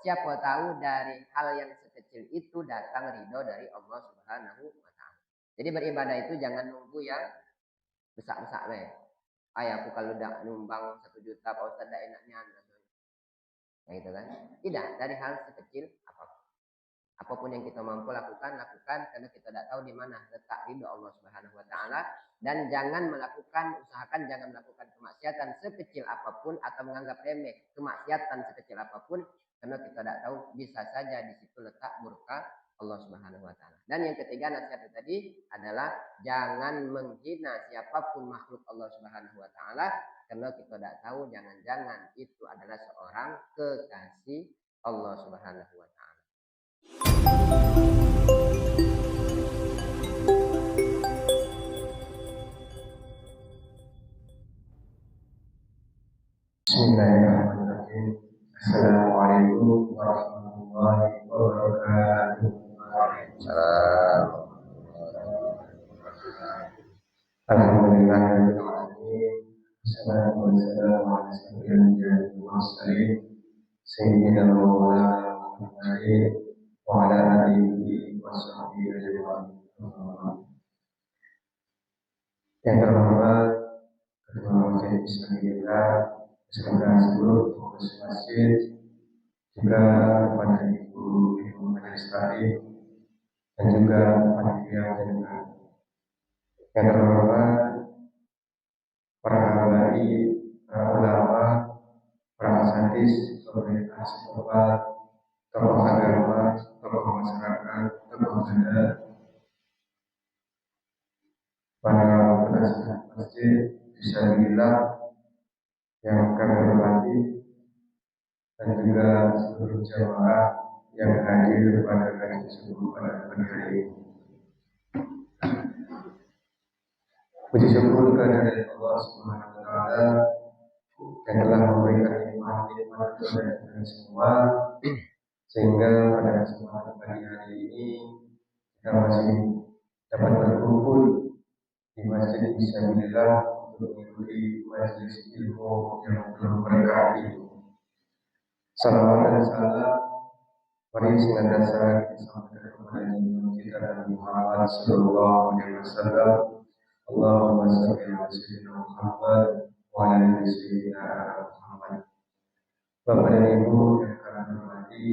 Siapa tahu dari hal yang sekecil itu datang ridho dari Allah Subhanahu wa taala. Jadi beribadah itu jangan nunggu yang besar-besar deh. Ayah aku kalau udah nyumbang 1 juta Pak Ustaz dah enaknya. Nah, gitu kan. Tidak, dari hal sekecil apapun. Apapun yang kita mampu lakukan karena kita tidak tahu di mana letak ridho Allah Subhanahu wa taala, dan jangan usahakan jangan melakukan kemaksiatan sekecil apapun atau menganggap remeh kemaksiatan sekecil apapun, karena kita tidak tahu bisa saja di situ letak murka Allah Subhanahu wa taala. Dan yang ketiga nasihat tadi adalah jangan menghina siapapun makhluk Allah Subhanahu wa taala, karena kita tidak tahu jangan-jangan itu adalah seorang kekasih Allah Subhanahu wa taala. Bismillahirrahmanirrahim. Assalamualaikum warahmatullahi wabarakatuh. Alhamdulillahirabbil alamin. Wassalatu wassalamu ala sayyidil mursalin sayyidina Maulana Muhammadin wa ala alihi wa sahbihi ajma'in. Yang terhormat Ketua Majelis Bismillah beserta seluruh pengurus masjid, juga kepada ibu majelis taklim dan juga panitia penyelenggara. Yang terhormat para habaib, para ulama, para asatidz, pemerintah setempat, tokoh agama, tokoh masyarakat, tokoh adat, para penasihat masjid, fisabilillah yang kami hormati, dan juga seluruh jamaah yang hadir pada kajian subuh pada pagi hari ini. Puji syukur kehadirat Allah Subhanahu wa taala yang telah memberikan nikmat-nikmat kepada kita semua, sehingga pada kesempatan pagi hari ini kita masih dapat berkumpul di Masjid Fisabilillah untuk mengikuti majelis ilmu yang penuh berkah ini. Salawat dan salam mari senantiasa kita sampaikan kepada junjungan kita Nabi Muhammad sallallahu alaihi wasallam. Allahumma shalli ala sayyidina Muhammad wa ala ali sayyidina Muhammad. Bapak dan Ibu yang kami hormati,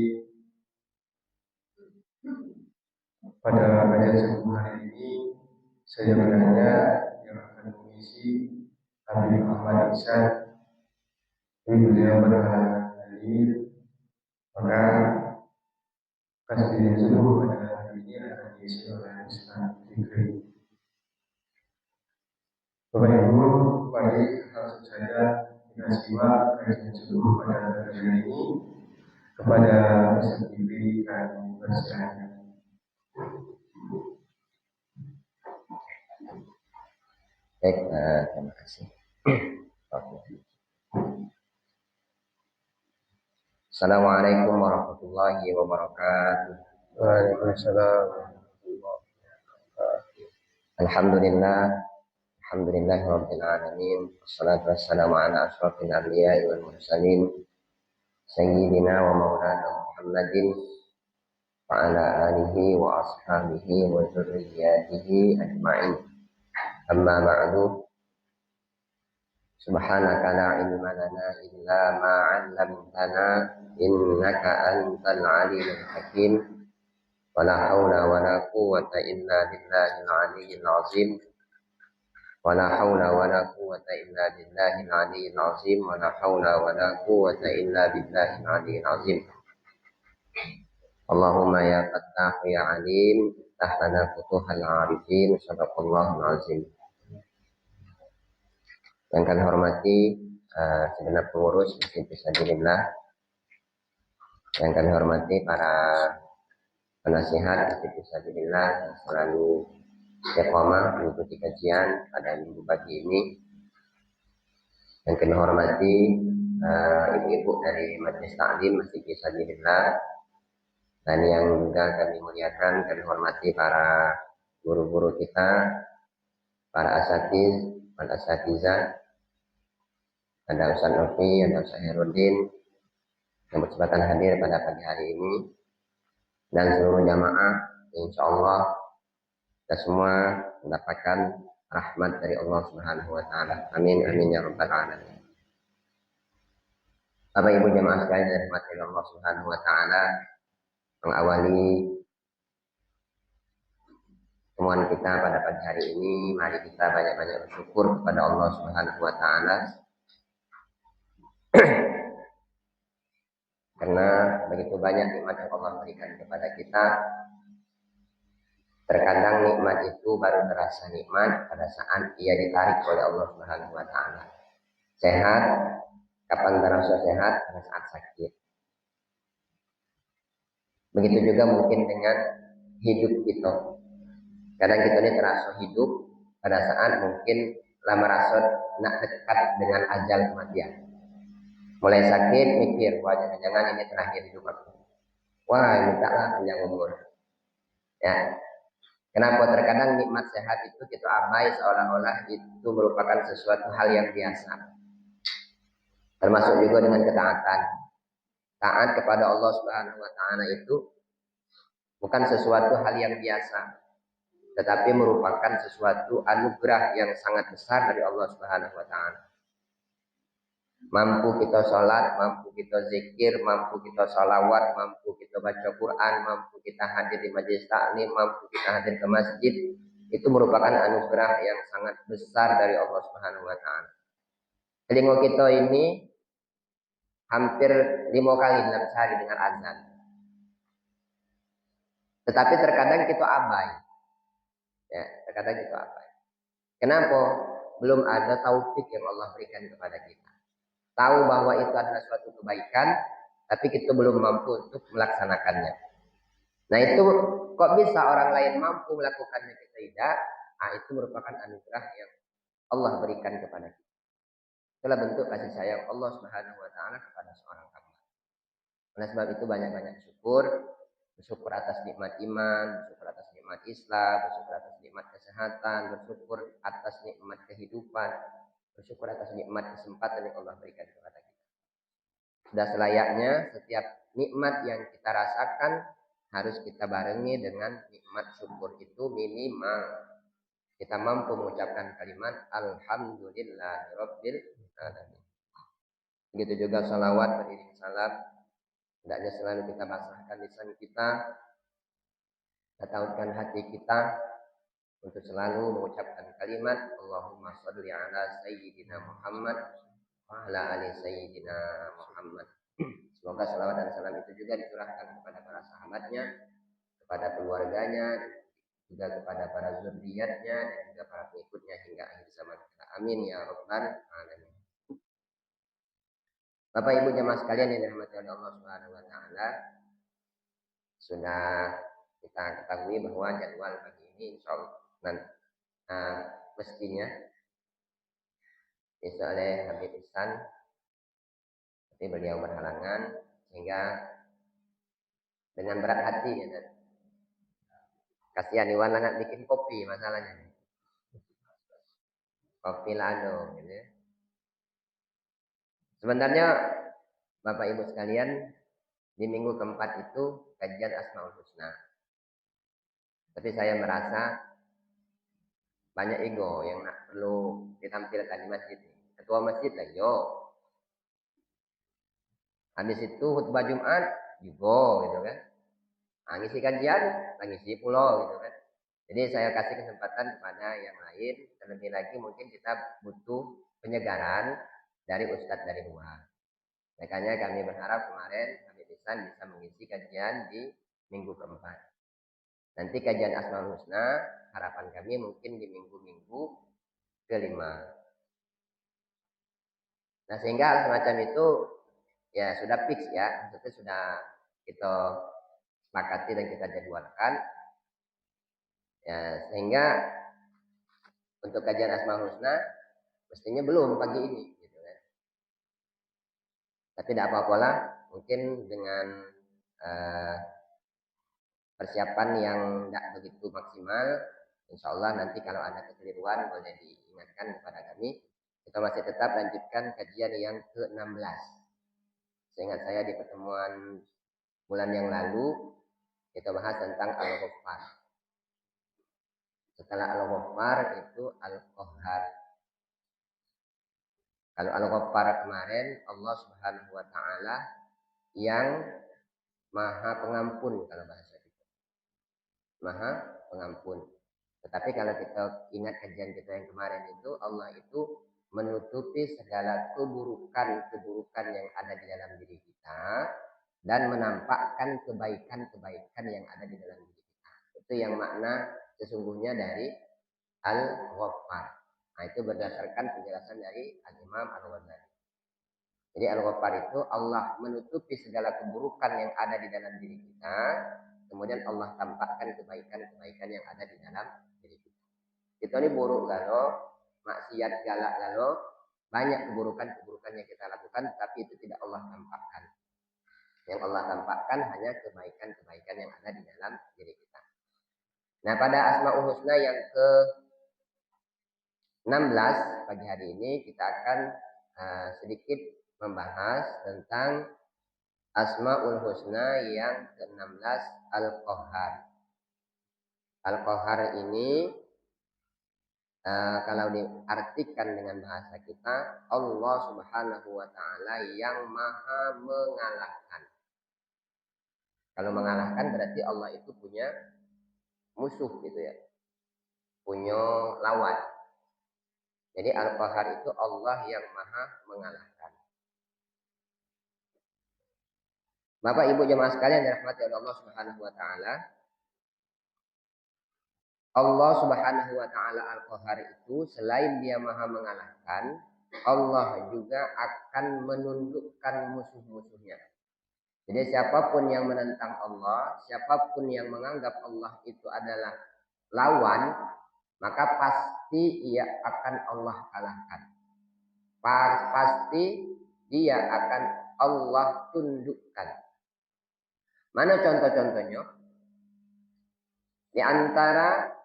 pada kajian subuh hari ini saya bertanya yang akan mengisi Habib Ahmad Ihsan. Beliau berhalangan hadir, maka kajian subuh pada hari ini akan diisi oleh Ustaz Fikri. Bapak Ibu, mari langsung saja kita simak kajian subuh pada hari ini kepada Ustaz Fikri kami persilakan. Baik, terima kasih. Assalamualaikum warahmatullahi wabarakatuh. Waalaikumsalam. Alhamdulillah, alhamdulillahirabbil alamin. Wassalatu wassalamu ala asyrofil anbiya'i wal mursalin sayyidina wa maulana Muhammadin wa ala alihi wa ashabihi wa dzurriyyatihi ajma'in. Amma ba'du. Subhanaka la ilma lana illa ma 'allamtana innaka antal alimul hakim. Wala haula wala quwwata illa billahil aliyyil azim. Wala haula wala quwwata illa billahil aliyyil azim. Wala haula wala quwwata illa billahil aliyyil azim. Allahumma ya Fattah ya Alim, iftah lana futuhal arifin. Sadaqallahul azim. Yang kami hormati segenap pengurus Masjid Fisabilillah, yang kami hormati para penasihat Masjid Fisabilillah yang selalu istiqomah mengikuti kajian pada minggu pagi ini. Yang kami hormati ibu-ibu dari Majelis Taklim Masjid Fisabilillah, dan yang juga kami muliakan, kami hormati para guru-guru kita, para asatidz, para asatizah, ada Ustaz Nofi, ada Ustaz Herudin, yang berkesempatan hadir pada pagi hari ini dan seluruh jamaah, insya Allah kita semua mendapatkan rahmat dari Allah Subhanahu wa taala. Amin amin ya rabbal alamin. Bapak Ibu jamaah sekalian yang dirahmati Allah Subhanahu wa taala, mengawali temuan kita pada pagi hari ini, mari kita banyak-banyak bersyukur kepada Allah Subhanahu wa taala. Karena begitu banyak nikmat yang Allah berikan kepada kita. Terkadang nikmat itu baru terasa nikmat pada saat ia ditarik oleh Allah Subhanahu wa taala. Sehat, kapan terasa sehat? Pada saat sakit. Begitu juga mungkin dengan hidup kita. Kadang kita ini terasa hidup pada saat mungkin lama merasa nak dekat dengan ajal kematian. Mulai sakit mikir, wah jangan-jangan ini terakhir hidup aku. Wah, mintalah panjang umur. Ya. Kenapa terkadang nikmat sehat itu kita abai seolah-olah itu merupakan sesuatu hal yang biasa. Termasuk juga dengan ketaatan. Taat kepada Allah Subhanahu wa taala itu bukan sesuatu hal yang biasa, tetapi merupakan sesuatu anugerah yang sangat besar dari Allah Subhanahu wa taala. Mampu kita sholat, mampu kita zikir, mampu kita sholawat, mampu kita baca Quran, mampu kita hadir di majelis taklim, mampu kita hadir ke masjid, itu merupakan anugerah yang sangat besar dari Allah Subhanahu wa taala. Telinga kita ini hampir 5 kali dalam sehari dengar azan. Tetapi terkadang kita abai. Ya, terkadang kita abai. Kenapa? Belum ada taufik yang Allah berikan kepada kita. Tahu bahwa itu adalah suatu kebaikan, tapi kita belum mampu untuk melaksanakannya. Nah itu kok bisa orang lain mampu melakukannya kita tidak? Nah, itu merupakan anugerah yang Allah berikan kepada kita. Itulah bentuk kasih sayang Allah Subhanahu wa taala kepada seorang hamba. Oleh sebab itu banyak-banyak bersyukur atas nikmat iman, bersyukur atas nikmat Islam, bersyukur atas nikmat kesehatan, bersyukur atas nikmat kehidupan, bersyukur atas nikmat kesempatan yang Allah berikan kepada kita. Sudah selayaknya setiap nikmat yang kita rasakan harus kita barengi dengan nikmat syukur itu minimal. Kita mampu mengucapkan kalimat Alhamdulillahirabbil alamin. Begitu juga salawat beriring salam. Hendaknya selalu kita basahkan lisan kita, tautkan hati kita untuk selalu mengucapkan kalimat Allahumma sholli ala sayyidina Muhammad wa ala ali sayyidina Muhammad. Semoga salawat dan salam itu juga dicurahkan kepada para sahabatnya, kepada keluarganya, juga kepada para zuriatnya dan juga para pengikutnya hingga akhir zaman. Amin ya rabbal alamin. Bapak Ibu jemaah sekalian yang dirahmati oleh Allah Subhanahu wa taala, sudah kita ketahui bahwa jadwal pagi ini insyaallah mestinya bisa oleh Habib Ihsan, tapi beliau berhalangan sehingga dengan berat hati ya, kasihan Iwan nak bikin kopi masalahnya. Kopi lado gitu ya. Sebenarnya Bapak Ibu sekalian, di minggu keempat itu kajian Asmaul Husna. Tapi saya merasa banyak ego yang perlu ditampilkan di masjid. Ketua masjid lah yo. Habis itu khutbah Jumat juga gitu kan. Ngisi kajian, ngisi pulau gitu kan. Jadi saya kasih kesempatan kepada yang lain. Terlebih lagi mungkin kita butuh penyegaran dari ustadz dari luar. Makanya kami berharap kemarin Habib Ihsan bisa mengisi kajian di minggu keempat. Nanti kajian Asmaul Husna, harapan kami mungkin di minggu-minggu kelima. Nah sehingga semacam itu ya sudah fix ya, maksudnya sudah kita sepakati dan kita jadwalkan. Ya sehingga untuk kajian Asmaul Husna mestinya belum pagi ini gitu kan. Tapi tidak apa-apa lah, mungkin dengan persiapan yang tidak begitu maksimal, insya Allah nanti kalau ada kekeliruan boleh diingatkan kepada kami. Kita masih tetap lanjutkan kajian yang ke-16 Seingat saya di pertemuan bulan yang lalu kita bahas tentang Al-Ghaffar. Setelah Al-Ghaffar itu Al-Qahhar. Kalau Al-Ghaffar kemarin Allah Subhanahu wa taala yang Maha Pengampun kalau bahasa kita. Maha Pengampun. Tetapi kalau kita ingat kajian kita yang kemarin itu Allah itu menutupi segala keburukan yang ada di dalam diri kita dan menampakkan kebaikan-kebaikan yang ada di dalam diri kita. Itu yang makna sesungguhnya dari Al-Ghaffar. Nah, itu berdasarkan penjelasan dari Al-Imam Al-Ghazali. Jadi Al-Ghaffar itu Allah menutupi segala keburukan yang ada di dalam diri kita, kemudian Allah tampakkan kebaikan-kebaikan yang ada di dalam diri kita. Kita ini buruk galau, maksiat galak galau, banyak keburukan-keburukan yang kita lakukan, tapi itu tidak Allah tampakkan. Yang Allah tampakkan hanya kebaikan-kebaikan yang ada di dalam diri kita. Nah, pada Asmaul Husna yang ke-16 pagi hari ini kita akan sedikit membahas tentang Asmaul Husna yang ke-16 Al-Qahhar. Al-Qahhar ini kalau diartikan dengan bahasa kita, Allah Subhanahu wa taala yang Maha mengalahkan. Kalau mengalahkan berarti Allah itu punya musuh gitu ya. Punya lawan. Jadi Al-Qahhar itu Allah yang Maha mengalahkan. Bapak Ibu jemaah sekalian yang dirahmati oleh Allah Subhanahu wa taala, Allah Subhanahu wa taala Al-Qahhar itu selain dia Maha mengalahkan, Allah juga akan menundukkan musuh-musuhnya. Jadi siapapun yang menentang Allah, siapapun yang menganggap Allah itu adalah lawan, maka pasti ia akan Allah kalahkan. Pasti dia akan Allah tundukkan. Mana contoh-contohnya? Di antara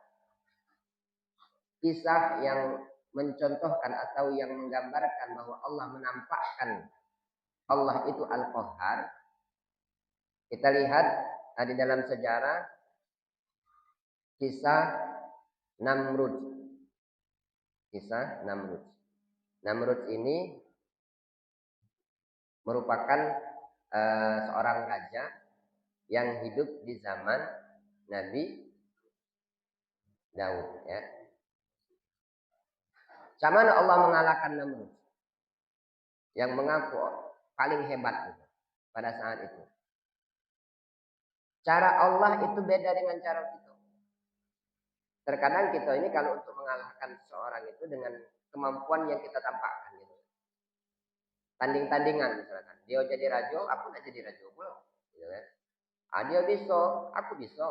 kisah yang mencontohkan atau yang menggambarkan bahwa Allah menampakkan Allah itu Al-Qahhar, kita lihat di dalam sejarah kisah Namrud. Kisah Namrud. Namrud ini merupakan seorang raja yang hidup di zaman Nabi Daud. Ya. Sama Allah mengalahkan Namrud yang mengaku paling hebat pada saat itu. Cara Allah itu beda dengan cara kita. Terkadang kita ini kalau untuk mengalahkan seseorang itu dengan kemampuan yang kita tampakkan gitu. Tanding-tandingan misalkan. Dia jadi raja, aku nak jadi raja pula. Gitu kan. Dia bisa, aku bisa.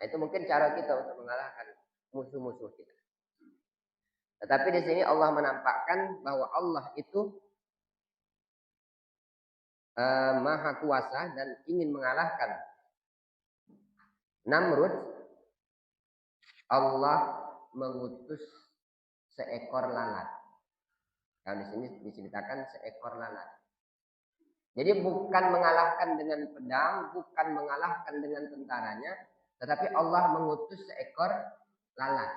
Nah, itu mungkin cara kita untuk mengalahkan musuh-musuh kita. Tetapi di sini Allah menampakkan bahwa Allah itu maha kuasa dan ingin mengalahkan Namrud. Allah mengutus seekor lalat. Kalau di sini diceritakan seekor lalat. Jadi bukan mengalahkan dengan pedang, bukan mengalahkan dengan tentaranya, tetapi Allah mengutus seekor lalat.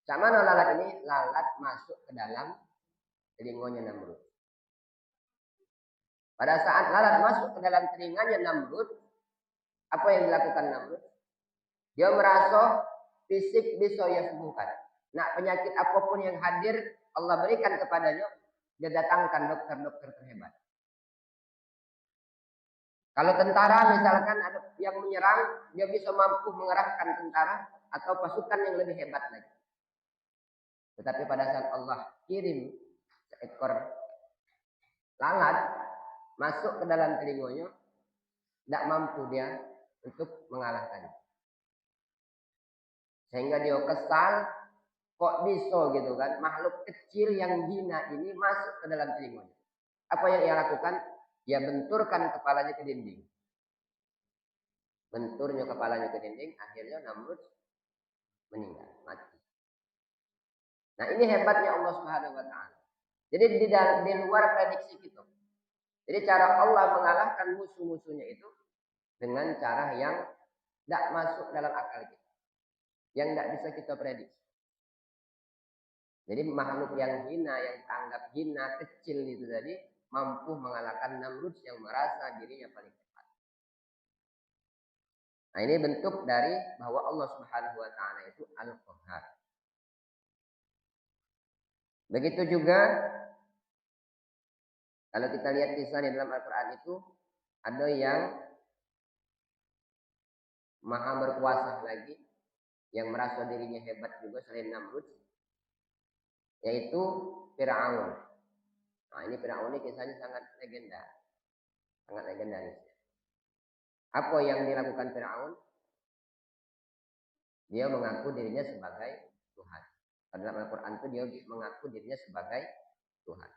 Sama lalat ini, lalat masuk ke dalam telinganya Namrud. Pada saat lalat masuk ke dalam telinganya Namrud, apa yang dilakukan Namrud? Dia merasa fisik bisa ia sembuhkan. Nah, penyakit apapun yang hadir, Allah berikan kepadanya, dia datangkan dokter-dokter terhebat. Kalau tentara misalkan ada yang menyerang, dia bisa mampu mengerahkan tentara atau pasukan yang lebih hebat lagi. Tetapi pada saat Allah kirim seekor lalat masuk ke dalam telinganya, tidak mampu dia untuk mengalahkannya. Sehingga dia kesal, kok bisa gitu kan, makhluk kecil yang hina ini masuk ke dalam telinganya. Apa yang ia lakukan? Dia benturkan kepalanya ke dinding. Benturnya kepalanya ke dinding, akhirnya Namrud meninggal, mati. Nah, ini hebatnya Allah Subhanahu wa taala. Jadi di luar prediksi kita. Jadi cara Allah mengalahkan musuh-musuhnya itu dengan cara yang tidak masuk dalam akal kita. Yang tidak bisa kita prediksi. Jadi makhluk yang hina, yang anggap hina, kecil itu tadi, mampu mengalahkan Namrud yang merasa dirinya paling hebat. Nah ini bentuk dari bahwa Allah Subhanahu wa Ta'ala itu Al-Qahhar. Begitu juga kalau kita lihat kisah di dalam Al-Quran itu ada yang maha berkuasa lagi, yang merasa dirinya hebat juga selain Namrud, yaitu Fir'aun. Nah ini Fir'aun ini kisahnya sangat legendaris. Apa yang dilakukan Fir'aun? Dia mengaku dirinya sebagai Tuhan. Dalam Al-Quran itu dia mengaku dirinya sebagai Tuhan.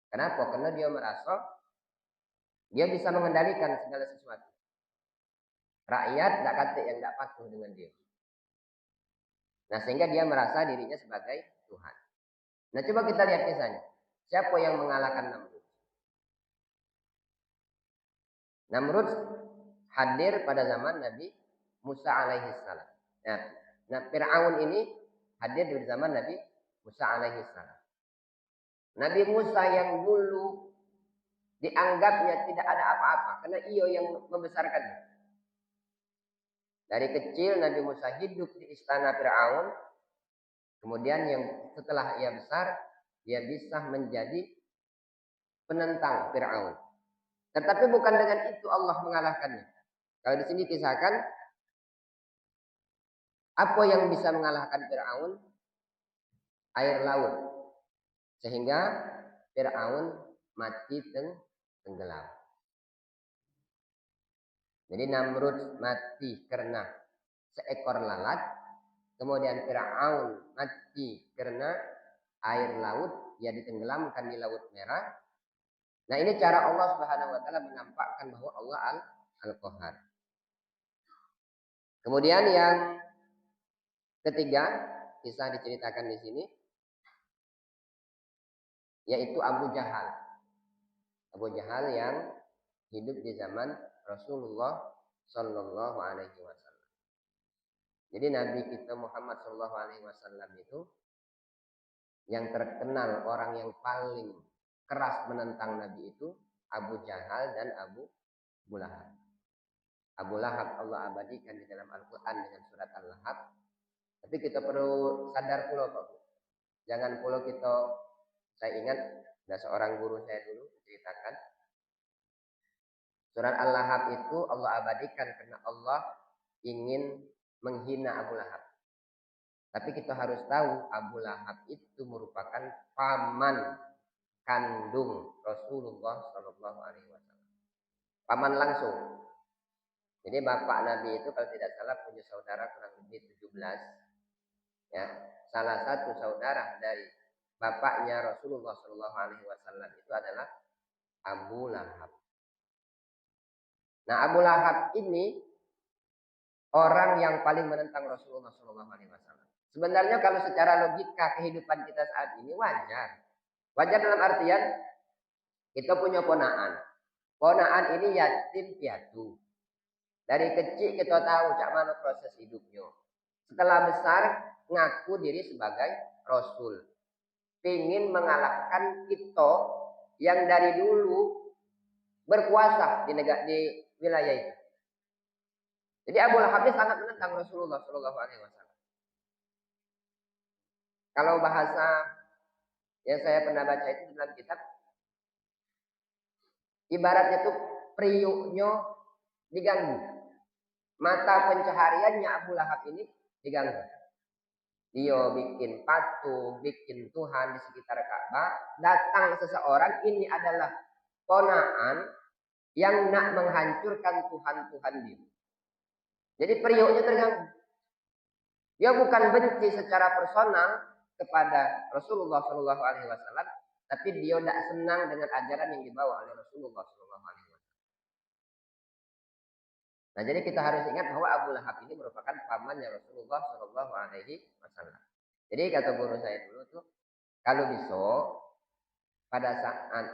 Kenapa? Karena dia merasa dia bisa mengendalikan segala sesuatu. Rakyat tidak kata yang tidak patuh dengan dia. Nah sehingga dia merasa dirinya sebagai Tuhan. Nah coba kita lihat kisahnya. Siapa yang mengalahkan Namrud? Namrud hadir pada zaman Nabi Musa alaihi salam. Nah Fir'aun ini hadir di zaman Nabi Musa alaihi salam. Nabi Musa yang dulu dianggapnya tidak ada apa-apa karena ia yang membesarkannya. Dari kecil Nabi Musa hidup di istana Fir'aun. Kemudian yang setelah ia besar, dia bisa menjadi penentang Fir'aun. Tetapi bukan dengan itu Allah mengalahkannya. Kalau di sini kisahkan, apa yang bisa mengalahkan Fir'aun? Air laut. Sehingga Fir'aun mati tenggelam. Jadi Namrud mati karena seekor lalat. Kemudian Fir'aun mati karena air laut. Ia ditenggelamkan di Laut Merah. Nah ini cara Allah Subhanahu wa Ta'ala menampakkan bahwa Allah Al-Qahhar. Kemudian yang ketiga, kisah diceritakan di sini, yaitu Abu Jahal. Abu Jahal yang hidup di zaman Rasulullah Sallallahu Alaihi Wasallam. Jadi Nabi kita Muhammad Sallallahu Alaihi Wasallam itu yang terkenal orang yang paling keras menentang Nabi itu Abu Jahal dan Abu Lahab. Abu Lahab Allah abadikan di dalam Al-Quran dengan surat Al-Lahab. Tapi kita perlu sadar pula Pak. Jangan pula kita, saya ingat ada seorang guru saya dulu ceritakan. Surat Al-Lahab itu Allah abadikan karena Allah ingin menghina Abu Lahab. Tapi kita harus tahu Abu Lahab itu merupakan paman kandung Rasulullah Shallallahu Alaihi Wasallam. Paman langsung. Jadi bapak Nabi itu kalau tidak salah punya saudara kurang lebih 17. Ya, salah satu saudara dari bapaknya Rasulullah Shallallahu Alaihi Wasallam itu adalah Abu Lahab. Nah Abu Lahab ini orang yang paling menentang Rasulullah Shallallahu Alaihi Wasallam. Sebenarnya kalau secara logika kehidupan kita saat ini wajar. Wajar dalam artian kita punya ponaan. Ponaan ini yatim piatu. Dari kecil kita tahu cak mana proses hidupnya. Setelah besar ngaku diri sebagai Rasul. Ingin mengalahkan kita yang dari dulu berkuasa di wilayah itu. Jadi Abu Lahab ini sangat menentang Rasulullah Shallallahu Alaihi Wasallam. Kalau bahasa yang saya pernah baca itu dalam kitab, ibaratnya tuh priuknya diganggu. Mata pencahariannya Abu Lahab ini diganggu. Dia bikin patung, bikin Tuhan di sekitar Ka'bah. Datang seseorang, ini adalah ponaan yang nak menghancurkan Tuhan-Tuhan dia. Jadi priuknya terganggu. Dia bukan benci secara personal kepada Rasulullah Shallallahu Alaihi Wasallam, tapi dia tidak senang dengan ajaran yang dibawa oleh Rasulullah Shallallahu Alaihi Wasallam. Nah, jadi kita harus ingat bahwa Abu Lahab ini merupakan pamannya Rasulullah Shallallahu Alaihi Wasallam. Jadi kata guru saya dulu tuh, kalau bisa pada saat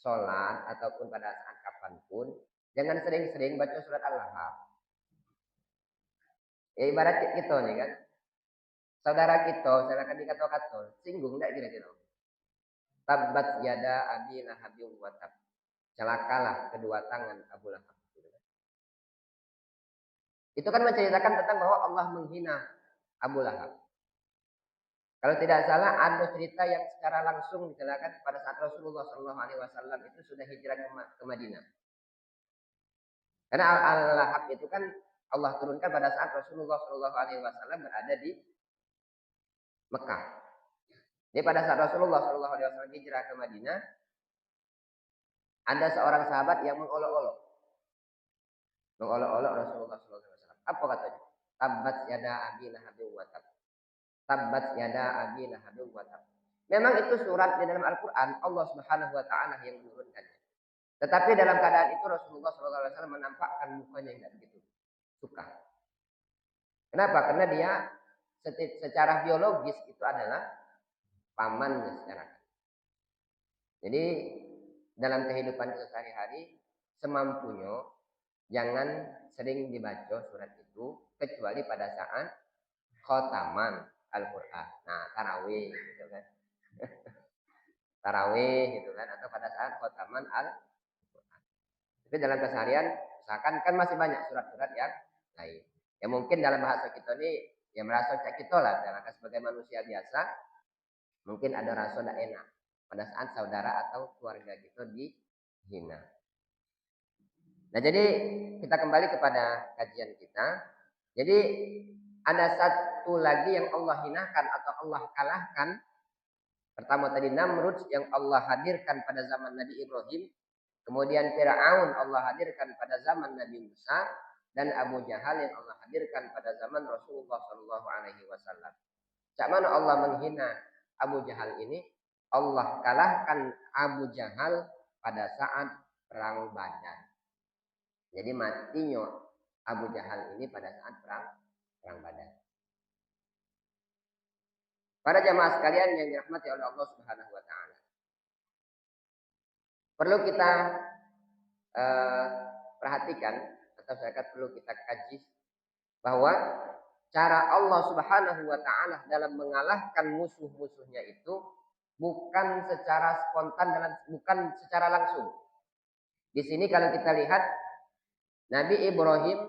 sholat ataupun pada saat kapanpun, jangan sering-sering baca surat Al-Lahab. Ya ibarat kita nih kan, saudara kita, misalkan dikata-kata, singgung enggak kira-kira? Tabbat yada abi lahabin wa tab. Celakalah kedua tangan Abu Lahab. Itu kan menceritakan tentang bahwa Allah menghina Abu Lahab. Kalau tidak salah ada cerita yang secara langsung diceritakan pada saat Rasulullah SAW itu sudah hijrah ke Madinah. Karena Al-Lahab itu kan Allah turunkan pada saat Rasulullah SAW berada di Mekah. Jadi pada saat Rasulullah SAW hijrah ke Madinah, ada seorang sahabat yang mengolok-olok Rasulullah SAW. Apa katanya? Tabbat yada abi lahabin wa tab. Tabbat yada abi lahabin wa tab. Memang itu surat di dalam Al-Quran Allah Subhanahu Wa Taala yang menurunkannya. Tetapi dalam keadaan itu Rasulullah SAW menampakkan mukanya yang tidak begitu suka. Kenapa? Karena dia secara biologis itu adalah pamannya secara. Jadi dalam kehidupan sehari-hari semampunya jangan sering dibaca surat itu kecuali pada saat khotaman Al-Quran. Nah, tarawih gitu kan. Tarawih gitu kan, atau pada saat khotaman Al-Quran. Tapi dalam keseharian misalkan kan masih banyak surat-surat yang lain. Ya mungkin dalam bahasa kita ini ya merasa cek kita lah, karena sebagai manusia biasa mungkin ada rasa tidak enak pada saat saudara atau keluarga kita dihina. Nah, jadi kita kembali kepada kajian kita. Jadi ada satu lagi yang Allah hinakan atau Allah kalahkan. Pertama tadi Namrud yang Allah hadirkan pada zaman Nabi Ibrahim. Kemudian Fir'aun Allah hadirkan pada zaman Nabi Musa. Dan Abu Jahal yang Allah hadirkan pada zaman Rasulullah SAW. Cak mana Allah menghina Abu Jahal ini? Allah kalahkan Abu Jahal pada saat perang Badar. Jadi matinya Abu Jahal ini pada saat perang Badar. Para jamaah sekalian yang dirahmati oleh Allah Subhanahu Wa Taala, perlu kita perhatikan atau saya kata perlu kita kaji bahwa cara Allah Subhanahu Wa Taala dalam mengalahkan musuh-musuhnya itu bukan secara spontan bukan secara langsung. Di sini kalau kita lihat Nabi Ibrahim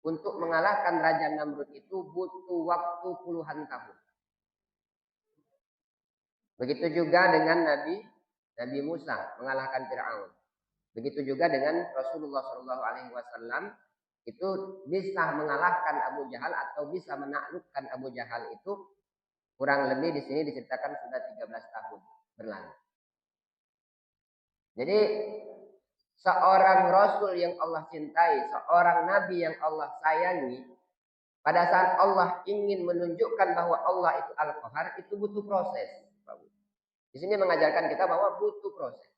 untuk mengalahkan Raja Namrud itu butuh waktu puluhan tahun. Begitu juga dengan Nabi Musa mengalahkan Fir'aun. Begitu juga dengan Rasulullah SAW itu bisa mengalahkan Abu Jahal atau bisa menaklukkan Abu Jahal itu kurang lebih di sini diceritakan sudah 13 tahun berlalu. Jadi seorang Rasul yang Allah cintai, seorang Nabi yang Allah sayangi, pada saat Allah ingin menunjukkan bahwa Allah itu Al-Qahar, itu butuh proses. Di sini mengajarkan kita bahwa butuh proses.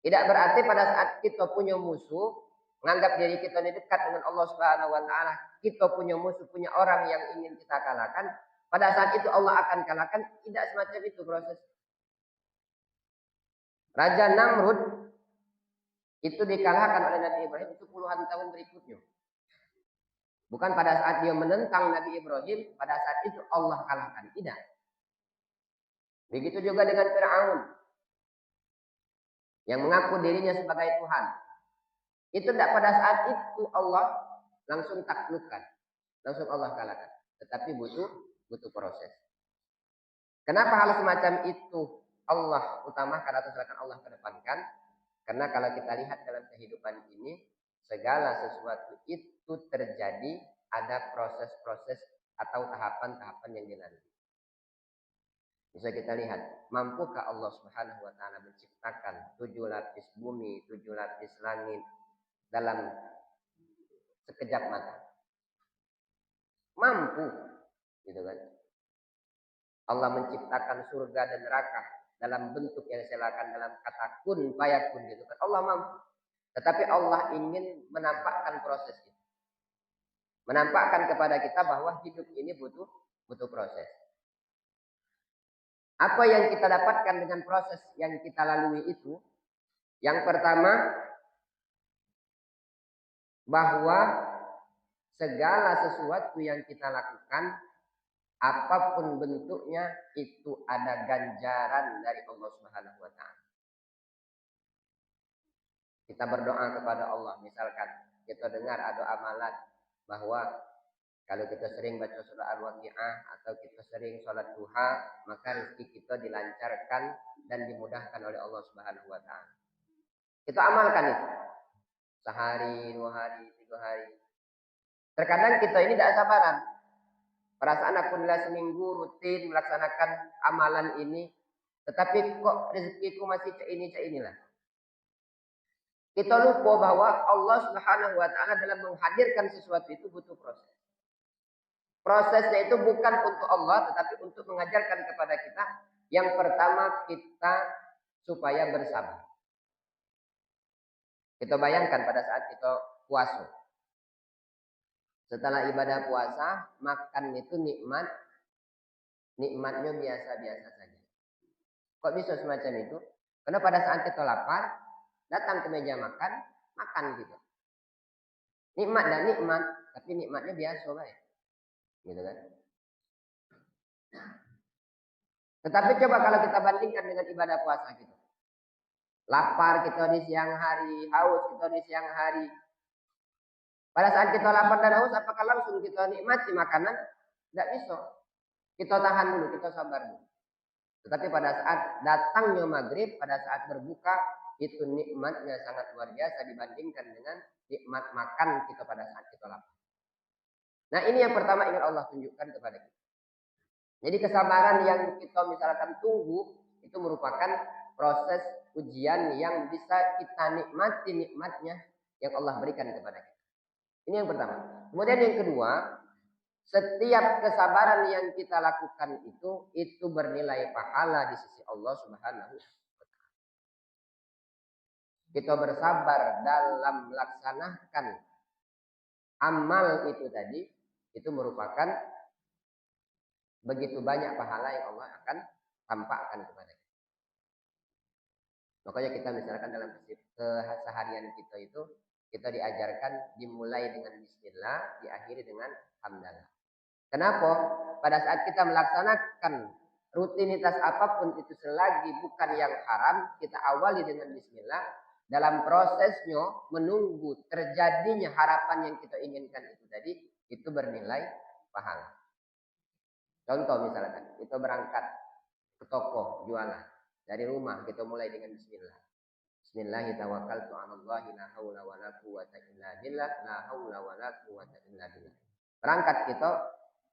Tidak berarti pada saat kita punya musuh, menganggap diri kita ini dekat dengan Allah Subhanahu Wa Taala, kita punya musuh, punya orang yang ingin kita kalahkan, pada saat itu Allah akan kalahkan. Tidak semacam itu proses. Raja Namrud itu dikalahkan oleh Nabi Ibrahim itu puluhan tahun berikutnya. Bukan pada saat dia menentang Nabi Ibrahim, pada saat itu Allah kalahkan. Tidak. Begitu juga dengan Fir'aun yang mengaku dirinya sebagai Tuhan. Itu tidak pada saat itu Allah langsung taklukkan, langsung Allah kalahkan. Tetapi butuh proses. Kenapa hal semacam itu Allah utamakan atau silakan Allah kedepankan? Karena kalau kita lihat dalam kehidupan ini, segala sesuatu itu terjadi ada proses-proses atau tahapan-tahapan yang dilalui. Bisa kita lihat, mampukah Allah Subhanahu Wa Taala menciptakan 7 lapis bumi, 7 lapis langit dalam sekejap mata? Mampu, gitu kan? Allah menciptakan surga dan neraka dalam bentuk yang silakan dalam kata kun fayakun, gitu kan? Allah mampu. Tetapi Allah ingin menampakkan proses itu. Menampakkan kepada kita bahwa hidup ini butuh proses. Apa yang kita dapatkan dengan proses yang kita lalui itu? Yang pertama, bahwa segala sesuatu yang kita lakukan, apapun bentuknya, itu ada ganjaran dari Allah Subhanahu wa Ta'ala. Kita berdoa kepada Allah, misalkan kita dengar ada amalan bahwa kalau kita sering baca surah Al-Waqi'ah atau kita sering sholat duha, maka rezeki kita dilancarkan dan dimudahkan oleh Allah Subhanahu wa Ta'ala. Kita amalkan itu. Sehari, 2 hari, 3 hari. Terkadang kita ini tidak sabaran. Perasaan aku nilai seminggu rutin melaksanakan amalan ini, tetapi kok rezekiku masih inilah. Kita lupa bahwa Allah Subhanahu wa Ta'ala dalam menghadirkan sesuatu itu butuh proses. Prosesnya itu bukan untuk Allah, tetapi untuk mengajarkan kepada kita. Yang pertama, kita supaya bersabar. Kita bayangkan pada saat kita puasa. Setelah ibadah puasa, makan itu nikmat. Nikmatnya biasa-biasa saja. Kok bisa semacam itu? Karena pada saat kita lapar, datang ke meja makan, makan gitu. Nikmat dan nikmat, tapi nikmatnya biasa baik. Gitu kan? Tetapi coba kalau kita bandingkan dengan ibadah puasa gitu. Lapar kita di siang hari, haus kita di siang hari. Pada saat kita lapar dan haus, apakah langsung kita nikmati makanan? Tidak bisa. Kita tahan dulu, kita sabar dulu. Tetapi pada saat datangnya maghrib, pada saat berbuka, itu nikmatnya sangat luar biasa dibandingkan dengan nikmat makan kita pada saat kita lapar. Nah, ini yang pertama ingin Allah tunjukkan kepada kita. Jadi kesabaran yang kita misalkan tunggu, itu merupakan proses ujian yang bisa kita nikmati nikmatnya yang Allah berikan kepada kita. Ini yang pertama. Kemudian yang kedua, setiap kesabaran yang kita lakukan itu bernilai pahala di sisi Allah Subhanahu wa Ta'ala. Kita bersabar dalam melaksanakan amal itu tadi, itu merupakan begitu banyak pahala yang Allah akan tampakkan kepada kita. Makanya kita misalkan dalam keseharian kita itu, kita diajarkan dimulai dengan bismillah, diakhiri dengan hamdalah. Kenapa? Pada saat kita melaksanakan rutinitas apapun itu selagi bukan yang haram, kita awali dengan bismillah. Dalam prosesnya menunggu terjadinya harapan yang kita inginkan itu tadi, itu bernilai pahala. Contoh misalkan, kita berangkat ke toko jualan. Dari rumah kita mulai dengan bismillah. Bismillahirrahmanirrahim. Tawakkaltu 'ala Allah, la haula wala quwwata illa billah, la haula wala quwwata illa billah. Berangkat kita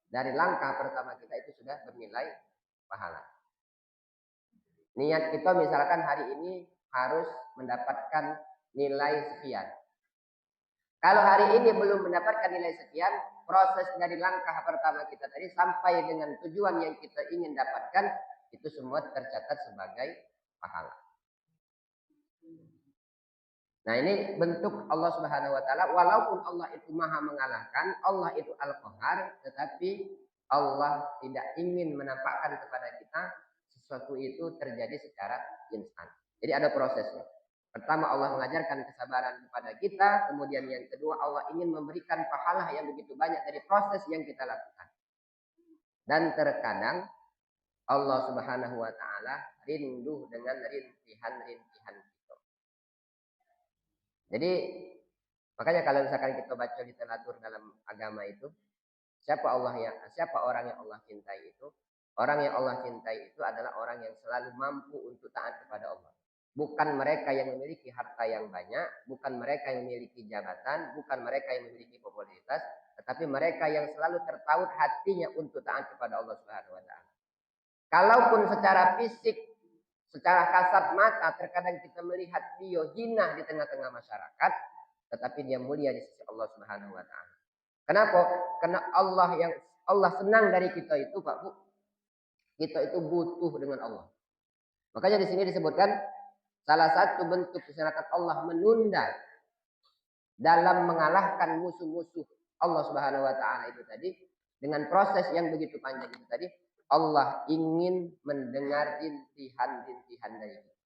dari langkah pertama kita itu sudah bernilai pahala. Niat kita misalkan hari ini harus mendapatkan nilai sekian. Kalau hari ini belum mendapatkan nilai sekian, proses dari langkah pertama kita tadi sampai dengan tujuan yang kita ingin dapatkan, itu semua tercatat sebagai pahala. Nah, ini bentuk Allah Subhanahu wa Ta'ala. Walaupun Allah itu maha mengalahkan, Allah itu Al-Qahar, tetapi Allah tidak ingin menampakkan kepada kita sesuatu itu terjadi secara instan. Jadi ada prosesnya. Pertama, Allah mengajarkan kesabaran kepada kita. Kemudian yang kedua, Allah ingin memberikan pahala yang begitu banyak dari proses yang kita lakukan. Dan terkadang Allah Subhanahu wa Ta'ala rindu dengan rintihan-rintihan kita. Jadi makanya kalau misalkan kita baca literatur dalam agama itu, siapa orang yang Allah cintai itu? Orang yang Allah cintai itu adalah orang yang selalu mampu untuk taat kepada Allah. Bukan mereka yang memiliki harta yang banyak, bukan mereka yang memiliki jabatan, bukan mereka yang memiliki popularitas, tetapi mereka yang selalu tertaut hatinya untuk taat kepada Allah Subhanahu wa Ta'ala. Kalaupun secara fisik, secara kasat mata terkadang kita melihat dia hina di tengah-tengah masyarakat, tetapi dia mulia di sisi Allah Subhanahu wa Ta'ala. Kenapa? Karena Allah senang dari kita itu, Pak Bu. Kita itu butuh dengan Allah. Makanya di sini disebutkan salah satu bentuk kesenangan Allah menunda dalam mengalahkan musuh-musuh Allah Subhanahu wa Ta'ala itu tadi dengan proses yang begitu panjang itu tadi, Allah ingin mendengar rintihan-rintihan dari kita.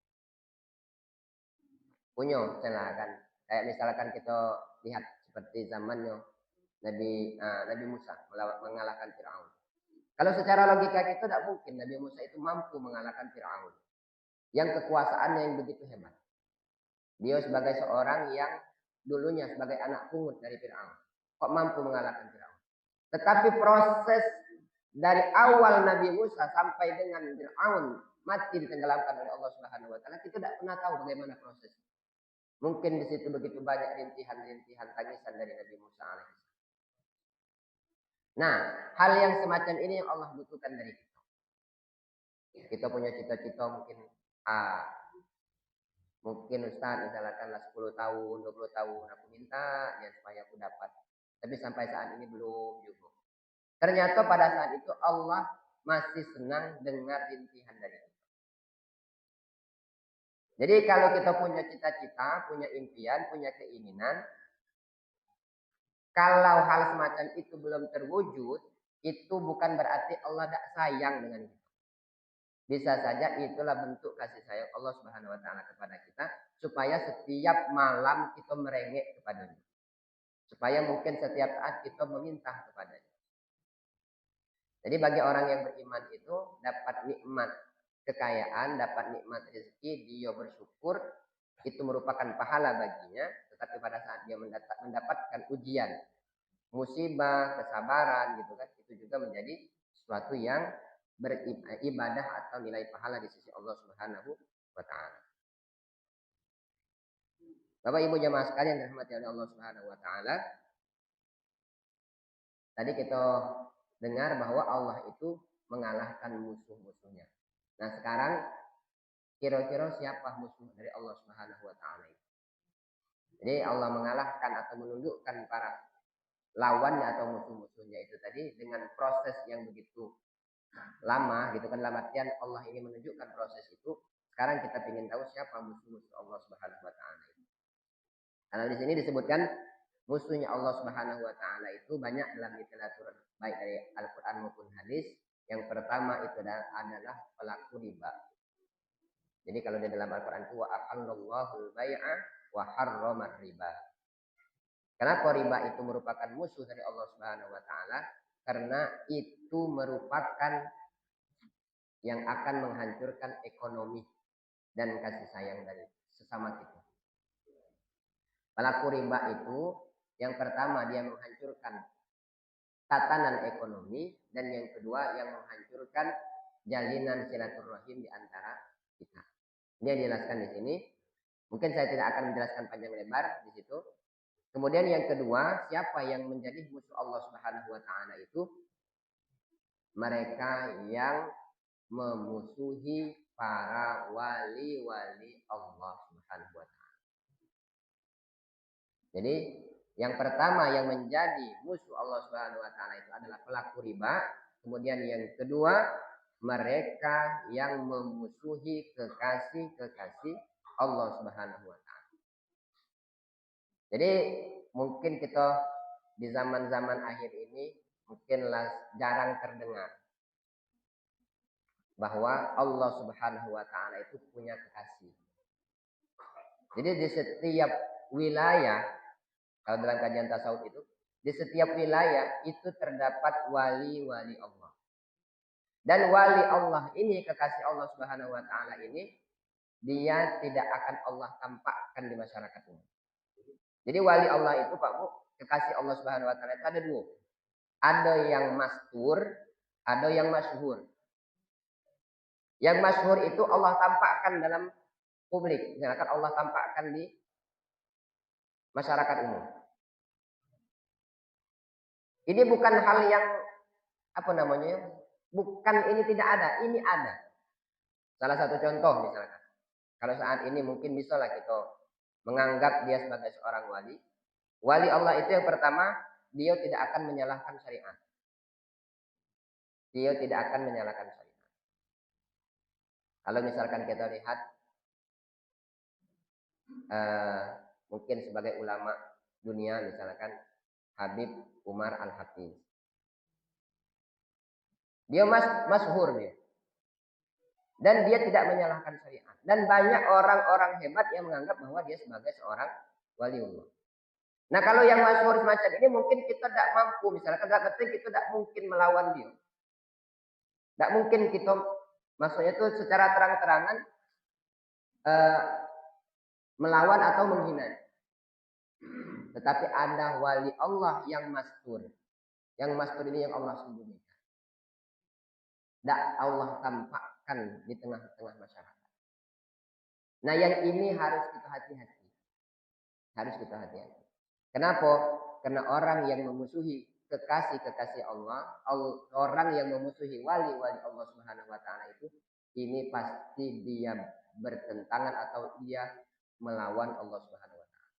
Punya kan. Kayak misalkan kita lihat seperti zamannya Nabi Musa mengalahkan Firaun. Kalau secara logika kita tidak mungkin Nabi Musa itu mampu mengalahkan Firaun yang kekuasaannya yang begitu hebat. Dia sebagai seorang yang dulunya sebagai anak pungut dari Firaun, kok mampu mengalahkan Firaun. Tetapi proses dari awal Nabi Musa sampai dengan Firaun mati ditenggelamkan oleh Allah Subhanahu wa taala, kita tidak pernah tahu bagaimana proses. Mungkin di situ begitu banyak rintihan-rintihan tangisan dari Nabi Musa alaihissalam. Nah, hal yang semacam ini yang Allah butuhkan dari kita. Kita punya cita-cita mungkin mungkin Ustaz misalkanlah 10 tahun, 20 tahun aku minta ya supaya aku dapat. Tapi sampai saat ini belum juga. Ternyata pada saat itu Allah masih senang dengar rintihan dari kita. Jadi kalau kita punya cita-cita, punya impian, punya keinginan, kalau hal semacam itu belum terwujud, itu bukan berarti Allah tidak sayang dengan kita. Bisa saja itulah bentuk kasih sayang Allah Subhanahu wa taala kepada kita supaya setiap malam kita merengek kepadanya. Supaya mungkin setiap saat kita meminta kepadanya. Jadi bagi orang yang beriman itu dapat nikmat kekayaan, dapat nikmat rezeki, dia bersyukur, itu merupakan pahala baginya. Tetapi pada saat dia mendapatkan ujian, musibah, kesabaran gitu kan, itu juga menjadi sesuatu yang beribadah atau nilai pahala di sisi Allah Subhanahu wa taala. Bapak Ibu jamaah sekalian dirahmati oleh Allah Subhanahu wa taala. Tadi kita dengar bahwa Allah itu mengalahkan musuh-musuhnya. Nah, sekarang kira-kira siapa musuh dari Allah Subhanahu wa taala itu? Jadi Allah mengalahkan atau menundukkan para lawannya atau musuh-musuhnya itu tadi dengan proses yang begitu lama gitu kan, dalam artian Allah ingin menunjukkan proses itu. Sekarang kita ingin tahu siapa musuh-musuh Allah Subhanahu wa taala itu. Karena di sini disebutkan musuhnya Allah Subhanahu wa taala itu banyak dalam literatur baik dari Al-Qur'an maupun hadis. Yang pertama itu adalah pelaku riba. Jadi kalau di dalam Al-Qur'an itu wa ahallallahu al-bai'a wa harrama riba. Kenapa riba itu merupakan musuh dari Allah Subhanahu wa taala? Karena itu merupakan yang akan menghancurkan ekonomi dan kasih sayang dari sesama kita. Pelaku riba itu yang pertama dia menghancurkan tatanan ekonomi dan yang kedua yang menghancurkan jalinan silaturahim di antara kita. Dia dijelaskan di sini. Mungkin saya tidak akan menjelaskan panjang lebar di situ. Kemudian yang kedua, siapa yang menjadi musuh Allah Subhanahu wa taala itu? Mereka yang memusuhi para wali-wali Allah Subhanahu wa taala. Jadi yang pertama yang menjadi musuh Allah Subhanahu wa taala itu adalah pelaku riba. Kemudian yang kedua, mereka yang memusuhi kekasih-kekasih Allah Subhanahu wa taala. Jadi mungkin kita di zaman-zaman akhir ini mungkinlah jarang terdengar bahwa Allah Subhanahu wa taala itu punya kekasih. Jadi di setiap wilayah, kalau dalam kajian tasawuf itu, di setiap wilayah itu terdapat wali-wali Allah. Dan wali Allah ini, kekasih Allah Subhanahu wa taala ini, dia tidak akan Allah tampakkan di masyarakat ini. Jadi wali Allah itu Pak Bu, kekasih Allah Subhanahu wa taala itu ada dua. Ada yang mastur, ada yang masyhur. Yang masyhur itu Allah tampakkan dalam publik, misalkan Allah tampakkan di masyarakat umum. Ini bukan hal yang bukan ini tidak ada, ini ada. Salah satu contoh misalkan, kalau saat ini mungkin bisalah kita menganggap dia sebagai seorang wali. Wali Allah itu yang pertama, dia tidak akan menyalahkan syariat. Dia tidak akan menyalahkan syariat. Kalau misalkan kita lihat mungkin sebagai ulama dunia misalkan Habib Umar Al-Hafiz. Dia masyhur dia. Dan dia tidak menyalahkan syariat. Dan banyak orang-orang hebat yang menganggap bahwa dia sebagai seorang waliullah. Nah kalau yang masyhur semacam ini mungkin kita tidak mampu. Misalkan dalam arti kita tidak mungkin melawan dia. Tidak mungkin kita, maksudnya itu secara terang-terangan melawan atau menghina. Tetapi ada wali Allah yang masyhur. Yang masyhur ini yang Allah sembunyikan. Tidak Allah tampakkan di tengah-tengah masyarakat. Nah yang ini harus kita hati-hati. Harus kita hati-hati. Kenapa? Karena orang yang memusuhi kekasih-kekasih Allah, orang yang memusuhi wali-wali Allah Subhanahu wa taala itu, ini pasti dia bertentangan atau dia melawan Allah Subhanahu wa taala.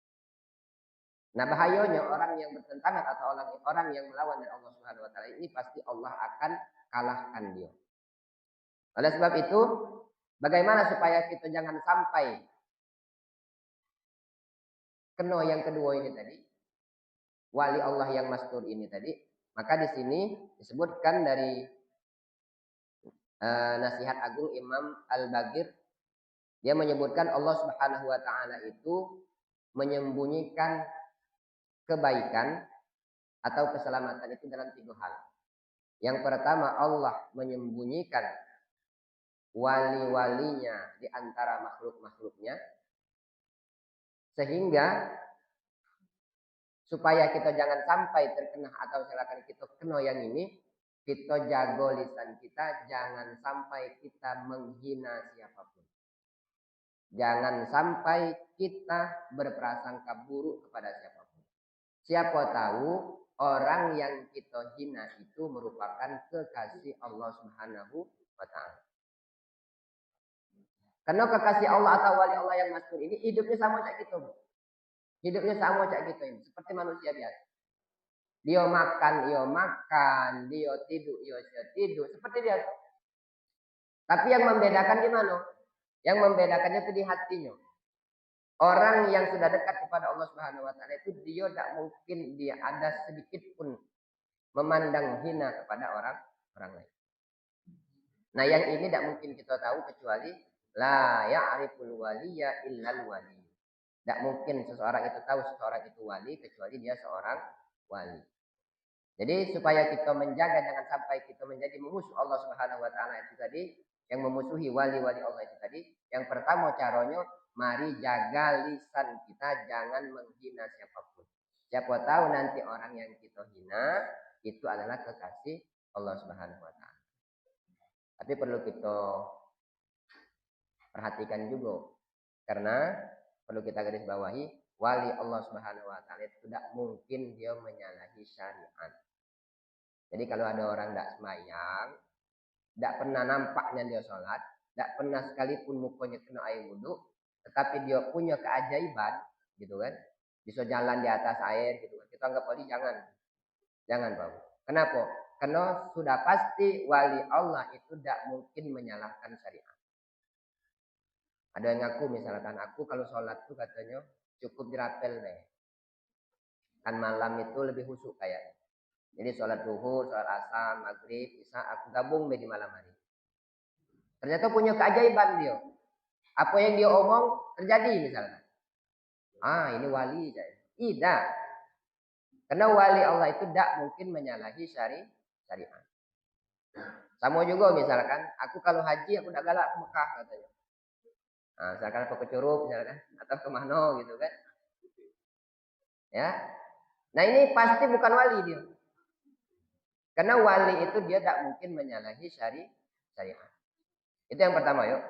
Nah, bahayanya orang yang bertentangan atau orang yang melawan Allah Subhanahu wa taala ini pasti Allah akan kalahkan dia. Oleh sebab itu, bagaimana supaya kita jangan sampai kena yang kedua ini tadi, wali Allah yang masyhur ini tadi, maka di sini disebutkan dari nasihat agung Imam Al-Bagir, dia menyebutkan Allah Subhanahu wa taala itu menyembunyikan kebaikan atau keselamatan itu dalam 3 hal. Yang pertama, Allah menyembunyikan wali-walinya di antara makhluk-makhluknya, sehingga supaya kita jangan sampai terkena atau silakan kita kena yang ini, kita jaga lisan kita, jangan sampai kita menghina siapapun. Jangan sampai kita berprasangka buruk kepada siapapun. Siapa tahu orang yang kita hina itu merupakan kekasih Allah Subhanahu wa taala. Karena kekasih Allah atau wali Allah yang masyhur ini hidupnya sama cak kita. Hidupnya sama cak kita ini, seperti manusia biasa. Dia makan, dia tidur, seperti biasa. Tapi yang membedakan di mana? Yang membedakannya itu di hatinya. Orang yang sudah dekat kepada Allah Subhanahu wa taala itu dia tidak mungkin dia ada sedikit pun memandang hina kepada orang lain. Nah, yang ini tidak mungkin kita tahu kecuali la ya'riful waliya illal wali. Tidak mungkin seseorang itu tahu seseorang itu wali kecuali dia seorang wali. Jadi supaya kita menjaga jangan sampai kita menjadi musuh Allah Subhanahu wa taala itu tadi, yang memusuhi wali-wali Allah itu tadi, yang pertama caranya mari jaga lisan kita jangan menghina siapapun. Siapa tahu nanti orang yang kita hina itu adalah kekasih Allah Subhanahu wa taala. Tapi perlu kita perhatikan juga, karena perlu kita garis bawahi, wali Allah Subhanahu wa taala itu tidak mungkin dia menyalahi syariat. Jadi kalau ada orang tidak sembahyang, tidak pernah nampaknya dia sholat, tidak pernah sekalipun mukanya kena air wudhu, tetapi dia punya keajaiban, gitu kan? Bisa jalan di atas air, gitu kan? Kita anggap wali, jangan Pak. Kenapa? Karena sudah pasti wali Allah itu tidak mungkin menyalahkan syariat. Ada yang ngaku misalkan, aku kalau sholat tuh katanya cukup dirapel deh. Kan malam itu lebih khusyuk kayaknya. Jadi sholat zuhur, sholat asar, maghrib, isya, aku gabung di malam hari. Ternyata punya keajaiban dia. Apa yang dia omong terjadi misalnya. Ini wali. Tidak. Karena wali Allah itu tidak mungkin menyalahi syariat. Sama juga misalkan, aku kalau haji aku tidak galak ke Mekah katanya. Nah, misalkan aku ke Curug misalkan, atau ke Mano gitu kan. Ya. Nah ini pasti bukan wali dia. Karena wali itu dia tidak mungkin menyalahi syariat. Itu yang pertama yuk.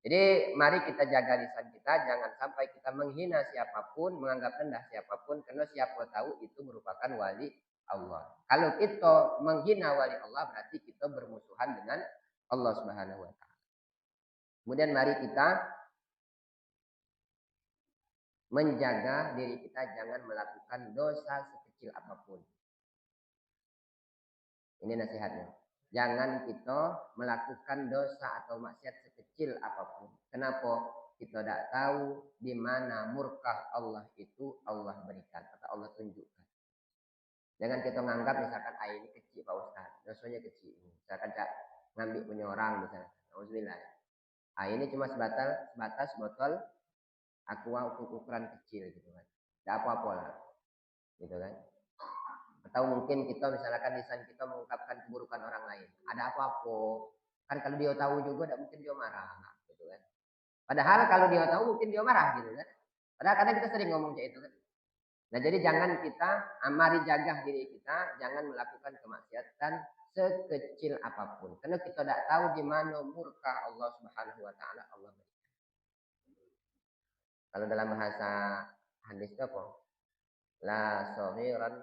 Jadi mari kita jaga lisan kita, jangan sampai kita menghina siapapun, menganggap rendah siapapun, karena siapa tahu itu merupakan wali Allah. Kalau kita menghina wali Allah berarti kita bermusuhan dengan Allah Subhanahu wa taala. Kemudian mari kita menjaga diri kita jangan melakukan dosa sekecil apapun. Ini nasihatnya. Jangan kita melakukan dosa atau maksiat sekecil apapun. Kenapa? Kita tidak tahu di mana murkah Allah itu Allah berikan atau Allah tunjukkan. Jangan kita menganggap misalkan ini kecil Pak Ustaz, dosanya kecil. Misalkan ngambil punya orang misalkan. Alhamdulillah. Ini cuma sebatas botol aqua ukuran kecil gitu kan. Tidak apa-apa lah. Gitu kan. Atau mungkin kita misalkan lisan kita mengungkapkan keburukan orang lain. Ada apa-apa. Kan kalau dia tahu juga tidak mungkin dia marah. Gitu kan. Padahal kalau dia tahu mungkin dia marah gitu kan. Padahal kadang kita sering ngomong kayak itu kan. Nah jadi jangan kita mari jaga diri kita, jangan melakukan kemaksiatan sekecil apapun. Karena kita tidak tahu di mana murka Allah Subhanahu wa taala Allah. Kalau dalam bahasa hadis itu apa? La saghiran.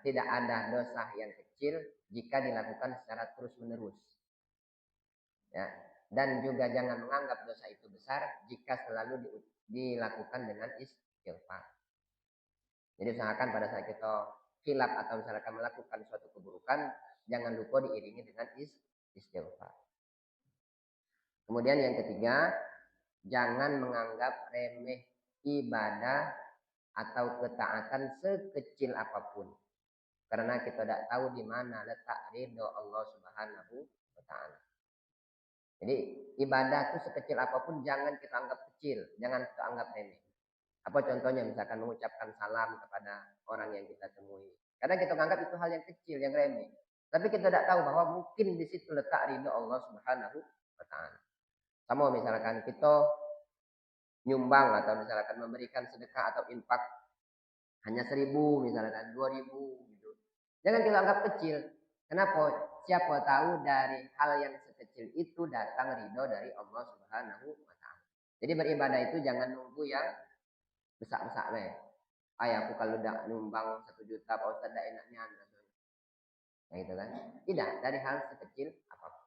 Tidak ada dosa yang kecil jika dilakukan secara terus-menerus. Ya. Dan juga jangan menganggap dosa itu besar jika selalu dilakukan dengan istighfar. Jadi usahakan pada saat kita khilaf atau misalkan melakukan suatu keburukan, jangan lupa diiringi dengan istighfar. Kemudian yang ketiga, jangan menganggap remeh ibadah atau ketaatan sekecil apapun. Karena kita tidak tahu di mana letak ridho Allah Subhanahu wa taala. Jadi ibadah itu sekecil apapun jangan kita anggap kecil, jangan kita anggap remeh. Apa contohnya misalkan mengucapkan salam kepada orang yang kita temui. Kadang kita menganggap itu hal yang kecil, yang remeh. Tapi kita tidak tahu bahwa mungkin di situ letak ridho Allah Subhanahu wa taala. Sama misalkan kita nyumbang atau misalkan memberikan sedekah atau infak hanya 1.000 misalkan 2.000 gitu. Jangan kita anggap kecil. Kenapa? Siapa tahu dari hal yang sekecil itu datang ridho dari Allah Subhanahu wa taala. Jadi beribadah itu jangan nunggu yang besar-besar weh. Aku kalau udah nyumbang 1 juta Pak Ustaz dah enaknya. Nah gitu kan. Tidak, dari hal sekecil apapun.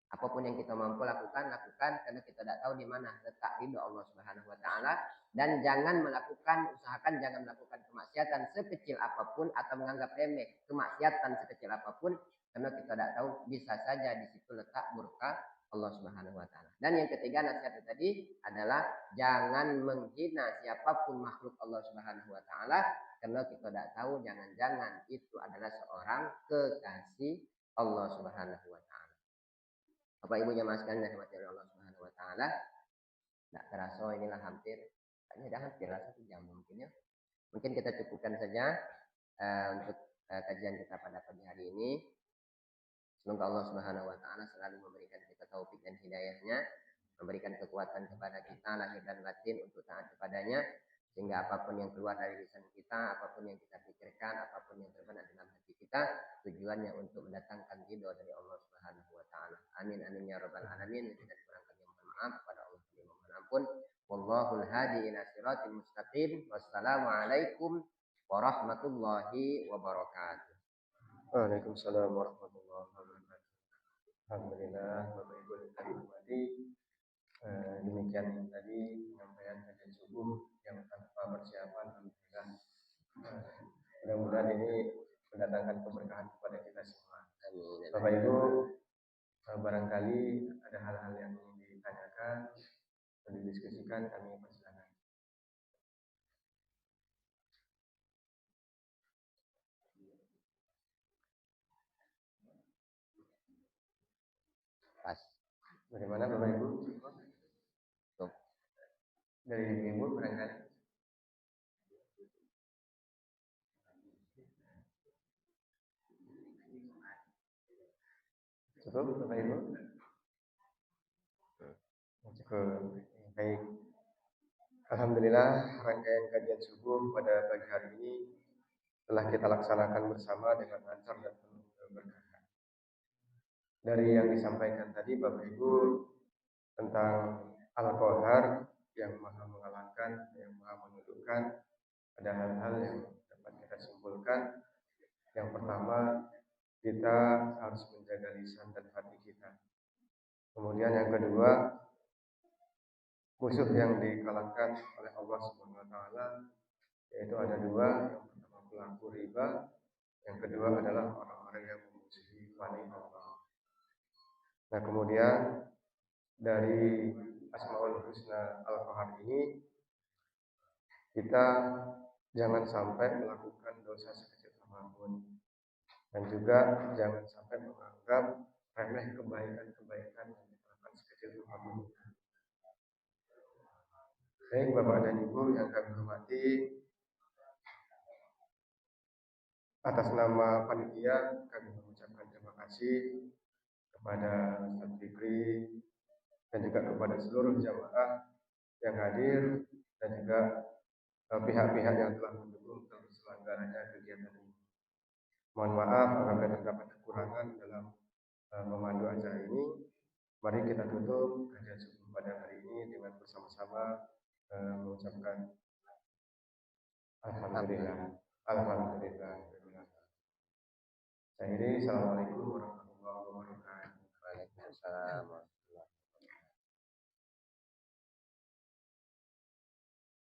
Apapun yang kita mampu lakukan karena kita tidak tahu di mana letak ridho Allah Subhanahu wa taala dan usahakan jangan melakukan kemaksiatan sekecil apapun atau menganggap remeh kemaksiatan sekecil apapun karena kita tidak tahu bisa saja di situ letak murka Allah Subhanahu wa taala. Dan yang ketiga nasihat tadi adalah jangan menghina siapapun makhluk Allah Subhanahu wa taala karena kita tidak tahu jangan-jangan itu adalah seorang kekasih Allah Subhanahu wa taala. Bapak Ibu jamaah sekalian yang dirahmati Allah Subhanahu wa taala. Tidak terasa inilah hampir 1 jam mungkin ya. Mungkin kita cukupkan saja untuk kajian kita pada pagi hari ini. Semoga Allah Subhanahu wa taala selalu memberikan kita taufik dan hidayahnya, memberikan kekuatan kepada kita lahir dan batin untuk taat kepadanya sehingga apapun yang keluar dari lisan kita, apapun yang kita pikirkan, apapun yang terbenak dalam hati kita, tujuannya untuk mendatangkan ridho dari Allah Subhanahu wa taala. Amin amin ya rabbal alamin. Dan kurang kami mohon maaf kepada Allah yang mohon ampun. Wallahul hadi ila siratal mustaqim. Wassalamualaikum warahmatullahi wabarakatuh. Waalaikumsalam warahmatullahi wabarakatuh. Alhamdulillah Bapak Ibu yang kami hormati. Demikian tadi penyampaian kajian subuh yang tanpa persiapan. Alhamdulillah. Mudah-mudahan ini mendatangkan keberkahan kepada kita semua. Bapak Ibu, barangkali ada hal-hal yang ingin ditanyakan atau didiskusikan, kami persilakan. Pas. Bagaimana Bapak Ibu? Tuh. Dari Ibu barangkali. Cukup Bapak Ibu? Cukup. Baik. Alhamdulillah rangkaian kajian subuh pada pagi hari ini telah kita laksanakan bersama dengan lancar dan penuh keberkahan. Dari yang disampaikan tadi Bapak Ibu tentang Al-Qahar yang maha mengalahkan, yang maha menundukkan, ada hal-hal yang dapat kita simpulkan. Yang pertama, kita harus menjaga lisan dan hati kita. Kemudian yang kedua, musuh yang dikalahkan oleh Allah Subhanahu wa taala yaitu ada 2, yang pertama pelaku riba, yang kedua adalah orang-orang yang memusuhi wali Allah. Nah, kemudian dari Asmaul Husna Al-Qahar ini kita jangan sampai melakukan dosa sekecil apapun. Dan juga jangan sampai menganggap remeh kebaikan-kebaikan yang dilakukan sekecil apapun. Baik Bapak dan Ibu yang kami hormati, atas nama panitia kami mengucapkan terima kasih kepada Ustaz Fikri dan juga kepada seluruh jamaah yang hadir dan juga pihak-pihak yang telah mendukung terselenggaranya kegiatan ini. Mohon maaf apabila terdapat kekurangan dalam memandu acara ini. Mari kita tutup kajian subuh pada hari ini dengan bersama-sama mengucapkan Alhamdulillah. Alhamdulillah. Saya ini, Assalamualaikum warahmatullahi wabarakatuh. Waalaikumsalam.